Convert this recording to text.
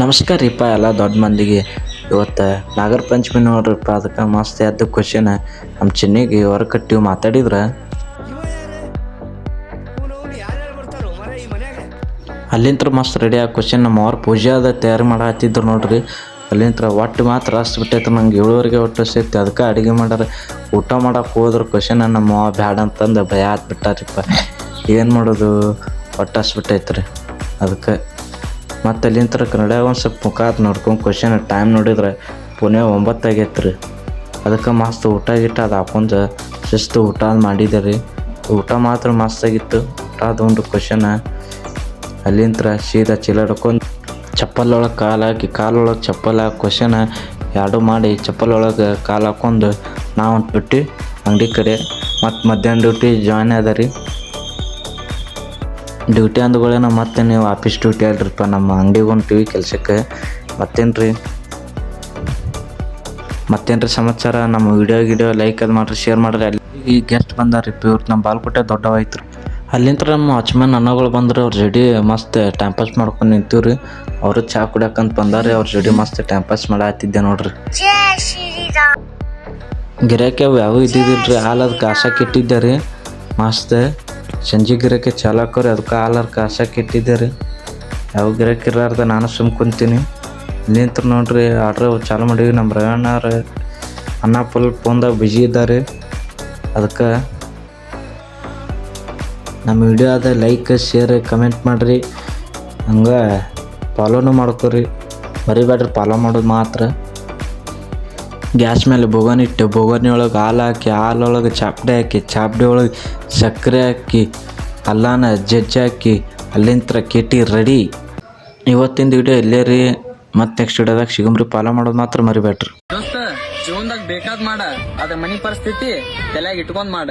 ನಮಸ್ಕಾರ ರೀಪ್ಪ ಎಲ್ಲ ದೊಡ್ಡ ಮಂದಿಗೆ. ಇವತ್ತು ನಾಗರ ಪಂಚಮಿ ನೋಡ್ರಿಪ್ಪ, ಅದಕ್ಕೆ ಮಸ್ತ್ ಎದ್ದು ಕ್ವಶನ್ ನಮ್ಮ ಚಿನ್ನಿಗೆ ಹೊರ ಕಟ್ಟಿವು ಮಾತಾಡಿದ್ರೆ ಅಲ್ಲಿಂತ್ರ ಮಸ್ತ್ ರೆಡಿ ಆಗಿ ಕ್ವಶನ್ ನಮ್ಮ ಅವ್ರ ಪೂಜೆ ಅದ ತಯಾರು ಮಾಡತ್ತಿದ್ರು ನೋಡ್ರಿ. ಅಲ್ಲಿಂತ್ರ ಒಟ್ಟು ಮಾತ್ರ ಬಿಟ್ಟೈತೆ ನಂಗೆ 7ವರೆಗೆ ಒಟ್ಟು ಸೇರ್ತಿ. ಅದಕ್ಕೆ ಅಡುಗೆ ಮಾಡ್ಯಾರ. ಊಟ ಮಾಡಕ್ಕೆ ಹೋದ್ರೆ ಕ್ವಶನ್ ನಮ್ಮ ಅವ್ವ ಬ್ಯಾಡ ಅಂತಂದು ಭಯ ಹತ್ಬಿಟ್ಟಾರಿಪ್ಪ. ಏನು ಮಾಡೋದು, ಒಟ್ಟು ಬಿಟ್ಟೈತೆ ರೀ. ಅದಕ್ಕೆ ಮತ್ತು ಅಲ್ಲಿಂತ್ರ ಕನ್ನಡ ಒಂದು ಸ್ವಲ್ಪ ಮುಖ ನೋಡ್ಕೊಂಡು ಕ್ವಶನ್ ಟೈಮ್ ನೋಡಿದ್ರೆ ಪುಣೆ 9 ಆಗೈತೆ ರೀ. ಅದಕ್ಕೆ ಮಸ್ತ್ ಊಟ ಗಿಟ್ಟ ಅದು ಹಾಕೊಂಡು ಶಿಸ್ತು ಊಟ ಮಾಡಿದೆ ರೀ. ಊಟ ಮಾತ್ರ ಮಸ್ತಾಗಿತ್ತು. ಊಟ ಅದೊಂದು ಕ್ವಶನ್ ಅಲ್ಲಿಂತ್ರ ಸೀದಾ ಚೀಲ ಹಿಡ್ಕೊಂಡು ಚಪ್ಪಲೊಳಗೆ ಕಾಲು ಹಾಕಿ ಕಾಲೊಳಗೆ ಚಪ್ಪಲ್ ಹಾಕಿ ಕ್ವಶನ್ ಎರಡು ಮಾಡಿ ಚಪ್ಪಲೊಳಗೆ ಕಾಲು ಹಾಕ್ಕೊಂಡು ನಾವು ಹೊಂಟ್ಬಿಟ್ಟು ಅಂಗಡಿ ಕಡೆ. ಮತ್ತು ಮಧ್ಯಾಹ್ನ ಡ್ಯೂಟಿ ಜಾಯ್ನ್ ಅದ ರೀ. ಡ್ಯೂಟಿ ಅಂದ್ಗಳೇನೋ ಮತ್ತೆ ನೀವು ಆಫೀಸ್ ಡ್ಯೂಟಿ ಅಲ್ರಿಪ್ಪ, ನಮ್ಮ ಅಂಗಡಿಗೆ ಹೊಂಟಿವಿ ಕೆಲಸಕ್ಕೆ. ಮತ್ತೇನು ರೀ ಸಮಾಚಾರ. ನಮ್ಮ ವಿಡಿಯೋ ಲೈಕ್ ಅದು ಮಾಡಿರಿ, ಶೇರ್ ಮಾಡಿರಿ. ಅಲ್ಲಿ ಈ ಗೆಸ್ಟ್ ಬಂದಾರಿಪ್ಪ, ಇವ್ರು ನಮ್ಮ ಬಾಲ್ಕೋಟೆ ದೊಡ್ಡವಾಯ್ತು ರೀ. ಅಲ್ಲಿಂತ್ರ ನಮ್ಮ ವಾಚ್ಮ್ಯಾನ್ ಅನ್ನಗಳು ಬಂದ್ರೆ ಅವ್ರ ಜಡಿ ಮಸ್ತ್ ಟೈಮ್ ಪಾಸ್ ಮಾಡ್ಕೊಂಡು ನಿಂತೀವಿ ರೀ. ಅವರು ಚಹಾ ಕುಡಿಯೋಕಂತ ಬಂದಾರೆ. ಅವ್ರ ಜಡಿ ಮಸ್ತ್ ಟೈಮ್ ಪಾಸ್ ಮಾಡತ್ತಿದ್ದೆ ನೋಡ್ರಿ. ಗಿರಾಕಿ ಅವು ಯಾವ ಇದ್ದಿದ್ದಿಲ್ರಿ. ಹಾಲು ಅದಕ್ಕೆ ಕಾಸಕ್ಕೆ ಇಟ್ಟಿದ್ದೆ ರೀ. ಮಸ್ತ್ ಸಂಜೆ ಗಿರಾಕಿ ಚಾಲು ಹಾಕೋರಿ. ಅದಕ್ಕೆ ಹಾಲರ್ ಕಾಸಕ್ಕೆ ಇಟ್ಟಿದ್ದೆ ರೀ. ಯಾವ ಗಿರಾಕಿ ಇರ್ಲಾರ್ದ ನಾನು ಸುಮ್ ಕುಂತೀನಿ. ಇಲ್ಲಿಂತ್ರ ನೋಡ್ರಿ ಆರ್ಡ್ರ್ ಚಾಲು ಮಾಡೀವಿ. ನಮ್ಮ ರವಣ್ಣವ್ರು ಅನ್ನ ಫೋನ್ದಾಗ ಬಿಜಿ ಇದ್ದಾರೆ. ಅದಕ್ಕೆ ನಮ್ಮ ವಿಡಿಯೋ ಅದ ಲೈಕ್ ಶೇರ್ ಕಮೆಂಟ್ ಮಾಡಿರಿ. ಹಂಗೆ ಫಾಲೋನು ಮಾಡ್ಕೊರಿ, ಮರಿಬೇಡ್ರಿ ಫಾಲೋ ಮಾಡೋದು ಮಾತ್ರ. ಗ್ಯಾಸ್ ಮೇಲೆ ಬೋಗಣಿ ಇಟ್ಟು ಬೋಗಣಿ ಒಳಗೆ ಹಾಲು ಹಾಕಿ, ಹಾಲೊಳಗೆ ಚಾಪಡಿ ಹಾಕಿ, ಚಾಪಡಿ ಒಳಗೆ ಸಕ್ಕರೆ ಹಾಕಿ, ಅಲ್ಲಾನ ಜಜ್ಜಿ ಹಾಕಿ, ಅಲ್ಲಿಂತ್ರ ಕೆಟಿ ರೆಡಿ. ಇವತ್ತಿನ ವಿಡಿಯೋ ಇಲ್ಲೇ ರೀ. ಮತ್ತೆ ನೆಕ್ಸ್ಟ್ ವಿಡಿಯೋದಾಗ ಸಿಗಮ್ರಿ. ಫಾಲೋ ಮಾಡೋದು ಮಾತ್ರ ಮರಿಬೇಡ್ರಿ. ದೋಸ್ತ ಜೀವನದಾಗ ಬೇಕಾದ್ ಮಾಡ, ಅದ ಮನಿ ಪರಿಸ್ಥಿತಿ ತಲೆಯಾಗ ಇಟ್ಕೊಂಡ್ ಮಾಡ.